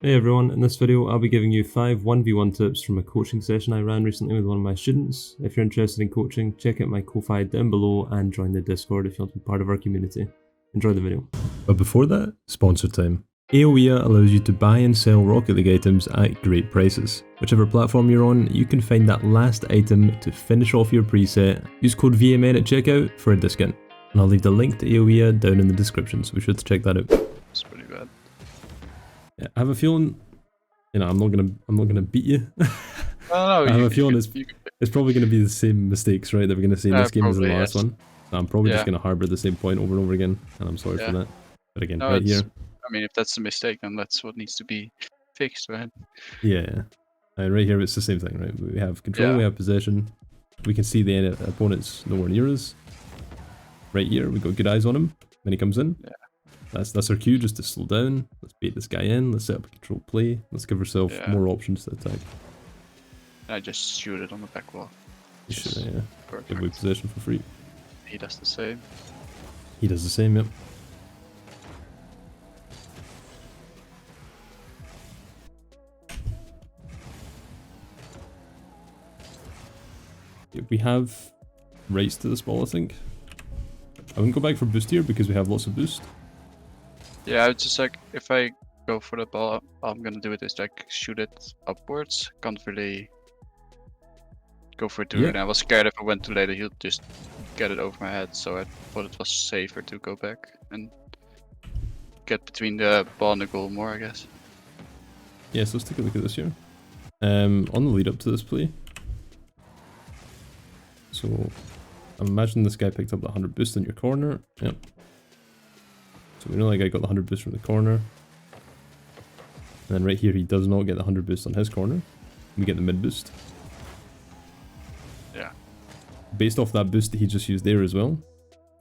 Hey everyone, in this video I'll be giving you 5 1v1 tips from a coaching session I ran recently with one of my students. If you're interested in coaching, check out my Ko-Fi down below and join the Discord if you want to be part of our community. Enjoy the video. But before that, sponsor time. AOE allows you to buy and sell Rocket League items at great prices. Whichever platform you're on, you can find that last item to finish off your preset. Use code VMN at checkout for a discount. And I'll leave the link to AOE down in the description, so be sure to check that out. It's pretty bad. Yeah, I have a feeling, I'm not gonna beat you. No, I have a feeling it's probably gonna be the same mistakes, right, that we're gonna see in this game as the last one. So I'm probably just gonna harbor the same point over and over again, and I'm sorry for that. But again, right here. I mean, if that's a mistake, then that's what needs to be fixed, right? Yeah. And right here, it's the same thing, right? We have control, we have possession. We can see the opponent's nowhere near us. Right here, we got good eyes on him when he comes in. Yeah. That's our cue, just to slow down. Let's bait this guy in. Let's set up a control play. Let's give ourselves more options to attack. I just shoot it on the back wall. You should, yeah. Give away possession for free. He does the same. He does the same, yep. We have rights to this ball, I think. I wouldn't go back for boost here because we have lots of boost. Yeah, it's just like, if I go for the ball, I'm gonna do it is like shoot it upwards. Can't really go for it too. And I was scared if I went too late, he'll just get it over my head. So I thought it was safer to go back and get between the ball and the goal more, I guess. Yeah, so let's take a look at this here. On the lead up to this play. So I'm imagining this guy picked up the 100 boost in your corner. Yep. So we know that guy got the 100 boost from the corner. And then right here he does not get the 100 boost on his corner. We get the mid boost. Yeah. Based off that boost that he just used there as well.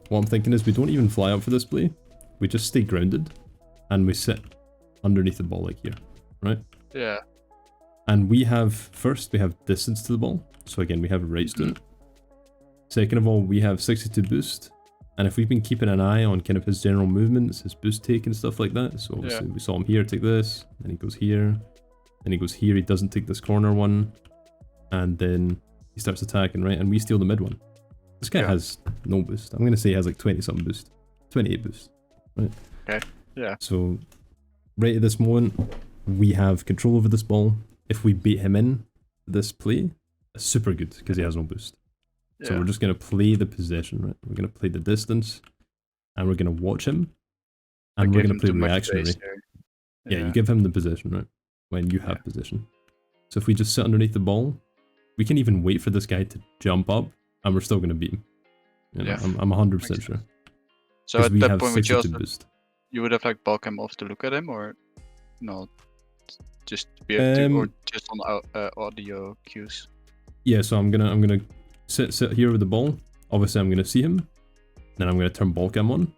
What I'm thinking is we don't even fly up for this play. We just stay grounded. And we sit underneath the ball like here. Right? Yeah. And we have distance to the ball. So again, we have rights to it. Second of all, we have 62 boost. And if we've been keeping an eye on kind of his general movements, his boost take and stuff like that. So obviously we saw him here take this, then he goes here, then he goes here, he doesn't take this corner one, and then he starts attacking, right? And we steal the mid one. This guy has no boost. I'm going to say he has like 20 something boost. 28 boost, right? Okay, yeah. So right at this moment, we have control over this ball. If we bait him in this play, it's super good because he has no boost. So we're just going to play the possession, right? We're going to play the distance, and we're going to watch him, and we're going to play the reaction, right? Yeah, you give him the position, right? When you have position. So if we just sit underneath the ball, we can even wait for this guy to jump up, and we're still going to beat him. You know, I'm 100% sure. So at that point, you would have like bulk him off to look at him, or no? Just be able to, or just on audio cues. Yeah, so I'm gonna sit here with the ball. Obviously I'm going to see him. Then I'm going to turn ball cam on.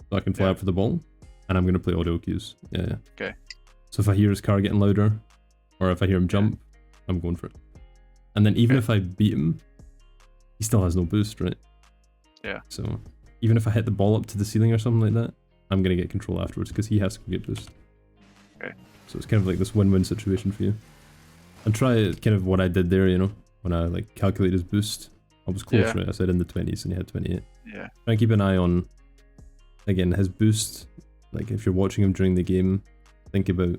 So I can fly up for the ball. And I'm going to play audio cues. Yeah. Okay. So if I hear his car getting louder, or if I hear him jump, I'm going for it. And then even if I beat him, he still has no boost, right? Yeah. So even if I hit the ball up to the ceiling or something like that, I'm going to get control afterwards because he has to get boost. Okay. So it's kind of like this win-win situation for you. And try kind of what I did there, you know. When I like calculate his boost, I was close, right? I said in the 20s and he had 28. Yeah. Try and keep an eye on, again, his boost. Like if you're watching him during the game, think about,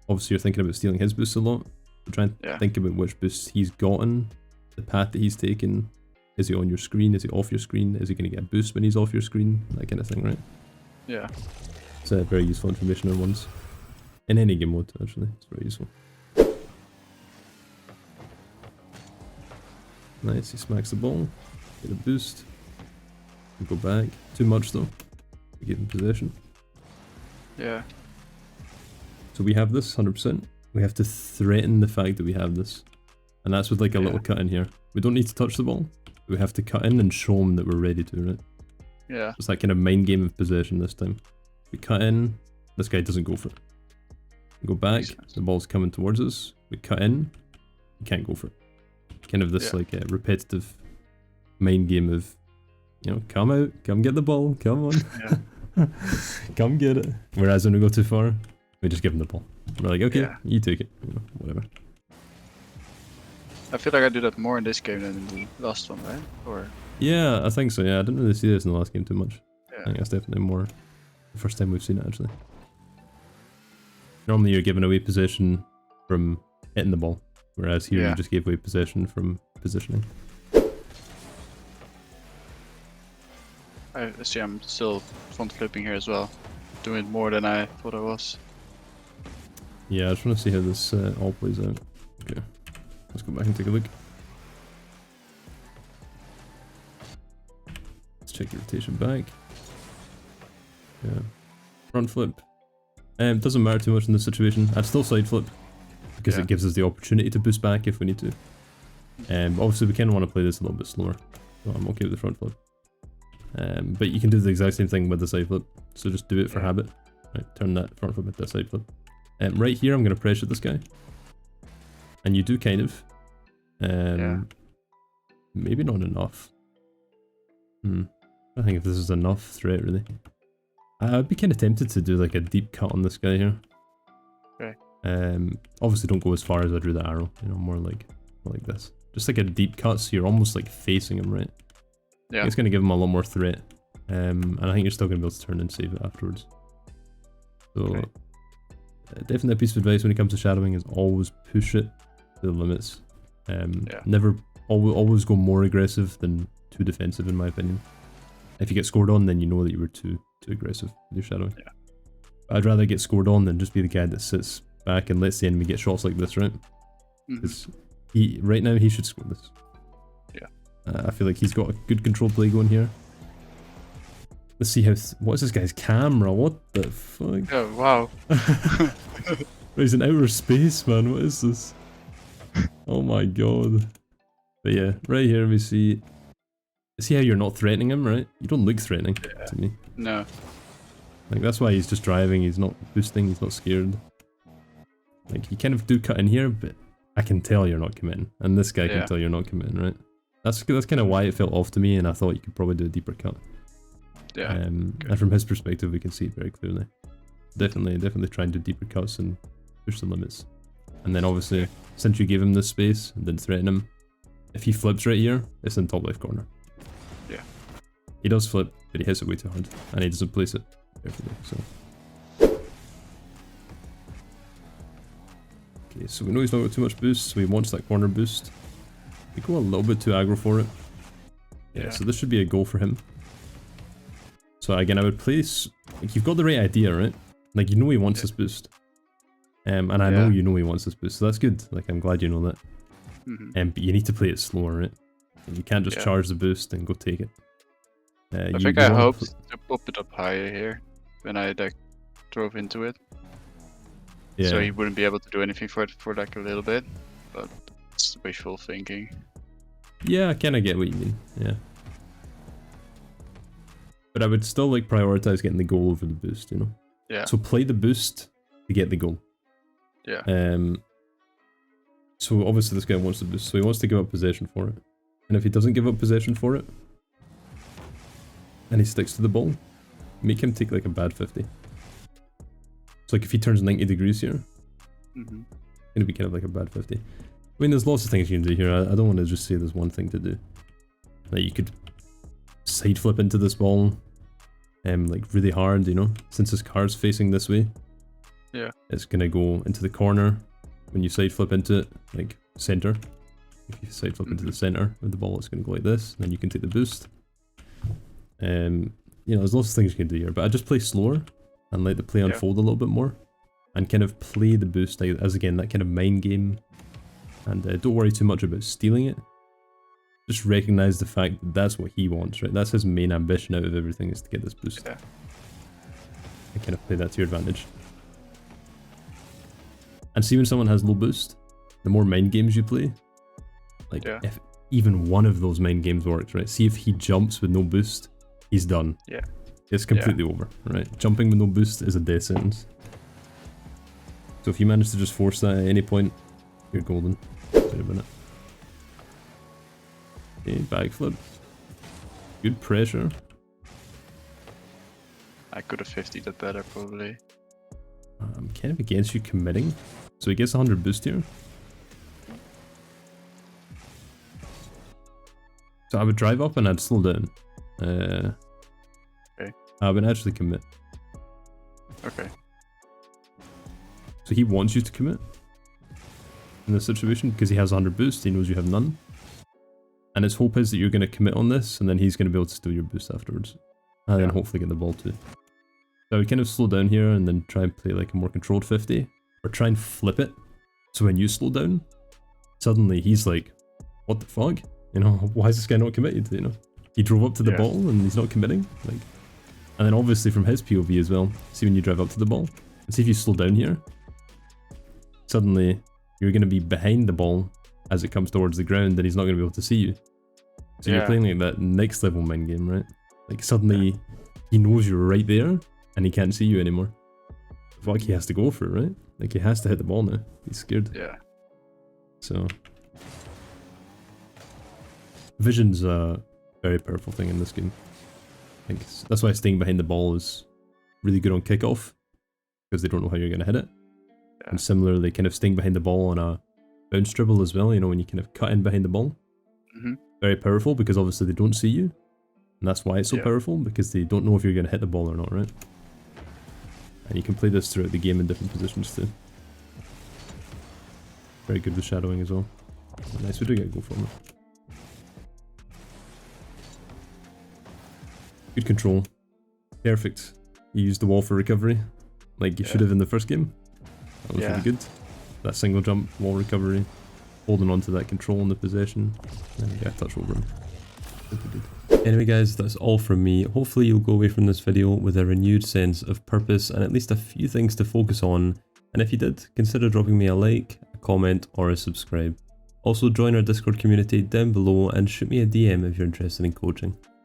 obviously you're thinking about stealing his boost a lot. But try and think about which boosts he's gotten, the path that he's taken. Is he on your screen? Is he off your screen? Is he going to get a boost when he's off your screen? That kind of thing, right? Yeah. It's very useful information on ones. In any game mode, actually. It's very useful. Nice, he smacks the ball, get a boost, we go back. Too much though, we get in possession. Yeah. So we have this 100%, we have to threaten the fact that we have this. And that's with like a little cut in here. We don't need to touch the ball, we have to cut in and show them that we're ready to, right? Yeah. It's that kind of mind game of possession this time. We cut in, this guy doesn't go for it. We go back, the ball's coming towards us, we cut in, he can't go for it. Kind of this like repetitive mind game of, you know, come out, come get the ball, come on, come get it. Whereas when we go too far, we just give him the ball. We're like, okay, Yeah. you take it, you know, whatever. I feel like I do that more in this game than in the last one, right? Or Yeah, I think so. Yeah, I didn't really see this in the last game too much. yeah. I think that's definitely more the first time we've seen it actually. Normally you're giving away possession from hitting the ball, whereas here you just gave away possession from positioning. I see I'm still front flipping here as well. Doing more than I thought I was. Yeah, I just want to see how this all plays out. Okay, let's go back and take a look. Let's check the rotation back. Yeah, front flip. Doesn't matter too much in this situation. I'd still side flip because it gives us the opportunity to boost back if we need to. Obviously we kind of want to play this a little bit slower, so I'm okay with the front flip. But you can do the exact same thing with the side flip, so just do it for habit. Right, turn that front flip into a side flip. Right here I'm going to pressure this guy, and you do kind of. Maybe not enough. I think if this is enough threat really. I'd be kind of tempted to do like a deep cut on this guy here. Okay. Obviously don't go as far as I drew the arrow, you know, more like this. Just like a deep cut so you're almost like facing him, right? Yeah. It's going to give him a lot more threat. And I think you're still going to be able to turn and save it afterwards. So definitely a piece of advice when it comes to shadowing is always push it to the limits. Never, always go more aggressive than too defensive in my opinion. If you get scored on, then you know that you were too aggressive with your shadowing. Yeah. I'd rather get scored on than just be the guy that sits back and lets the enemy get shots like this, right? Because right now he should score this. Yeah. I feel like he's got a good control play going here. Let's see how. What's this guy's camera? What the fuck? Oh wow. He's in outer space, man. What is this? Oh my god. But yeah, right here we see. See how you're not threatening him, right? You don't look threatening to me. No. Like that's why he's just driving. He's not boosting. He's not scared. Like you kind of do cut in here, but I can tell you're not committing, and this guy can tell you're not committing, right? That's kind of why it felt off to me, and I thought you could probably do a deeper cut. Yeah. And from his perspective, we can see it very clearly. Definitely try and do deeper cuts and push the limits. And then obviously, since you gave him this space and didn't threaten him, if he flips right here, it's in top left corner. Yeah. He does flip, but he hits it way too hard, and he doesn't place it carefully. So. Okay, so we know he's not got too much boost, so he wants that corner boost. We go a little bit too aggro for it. Yeah, so this should be a goal for him. So again, I would place, like you've got the right idea, right? Like you know he wants this boost. And I know you know he wants this boost, so that's good. Like I'm glad you know that. But you need to play it slower, right? And you can't just charge the boost and go take it. I think I hoped to pop it up higher here when I like drove into it. Yeah. So he wouldn't be able to do anything for it for like a little bit, but it's wishful thinking. Yeah, I kind of get what you mean. Yeah. But I would still like prioritize getting the goal over the boost, you know? Yeah. So play the boost to get the goal. Yeah. So obviously this guy wants the boost, so he wants to give up possession for it. And if he doesn't give up possession for it, and he sticks to the ball, make him take like a bad 50. So like if he turns 90 degrees here, it'll be kind of like a bad 50. I mean, there's lots of things you can do here. I don't want to just say there's one thing to do. Like you could side flip into this ball, like really hard, you know, since his car's facing this way. Yeah. It's gonna go into the corner when you side flip into it, like center. If you side flip into the center with the ball, it's gonna go like this. Then you can take the boost. You know, there's lots of things you can do here, but I just play slower and let the play unfold a little bit more, and kind of play the boost as again that kind of mind game. And don't worry too much about stealing it. Just recognize the fact that that's what he wants, right? That's his main ambition out of everything, is to get this boost. Yeah. And kind of play that to your advantage. And see when someone has low boost, the more mind games you play, like if even one of those mind games works, right? See if he jumps with no boost, he's done. Yeah. It's completely over, right? Jumping with no boost is a death sentence. So if you manage to just force that at any point, you're golden. Wait a minute. Okay, backflip. Good pressure. I could have 50'd that better probably. I'm kind of against you committing. So he gets 100 boost here. So I would drive up and I'd slow down. Okay. I would actually commit. Okay. So he wants you to commit in this situation because he has 100 boost, he knows you have none. And his hope is that you're going to commit on this and then he's going to be able to steal your boost afterwards. And then hopefully get the ball too. So I would kind of slow down here and then try and play like a more controlled 50. Or try and flip it. So when you slow down, suddenly he's like, what the fuck? You know, why is this guy not committed? You know, he drove up to the ball and he's not committing. Like, and then obviously from his POV as well, see when you drive up to the ball, and see if you slow down here, suddenly you're going to be behind the ball as it comes towards the ground and he's not going to be able to see you. So you're playing like that next level mind game, right? Like suddenly he knows you're right there and he can't see you anymore. Fuck, he has to go for it, right? Like he has to hit the ball now. He's scared. Yeah. So vision's a very powerful thing in this game. I think that's why staying behind the ball is really good on kickoff, because they don't know how you're going to hit it. Yeah. And similarly, kind of staying behind the ball on a bounce dribble as well, you know, when you kind of cut in behind the ball. Very powerful, because obviously they don't see you. And that's why it's so powerful, because they don't know if you're going to hit the ball or not, right? And you can play this throughout the game in different positions too. Very good with shadowing as well. Nice, we do get a goal from it. Good control. Perfect. You used the wall for recovery, like you should have in the first game. That was really good. That single jump, wall recovery, holding on to that control in the possession, and yeah, touch over him. Anyway guys, that's all from me. Hopefully you'll go away from this video with a renewed sense of purpose and at least a few things to focus on. And if you did, consider dropping me a like, a comment, or a subscribe. Also join our Discord community down below and shoot me a DM if you're interested in coaching.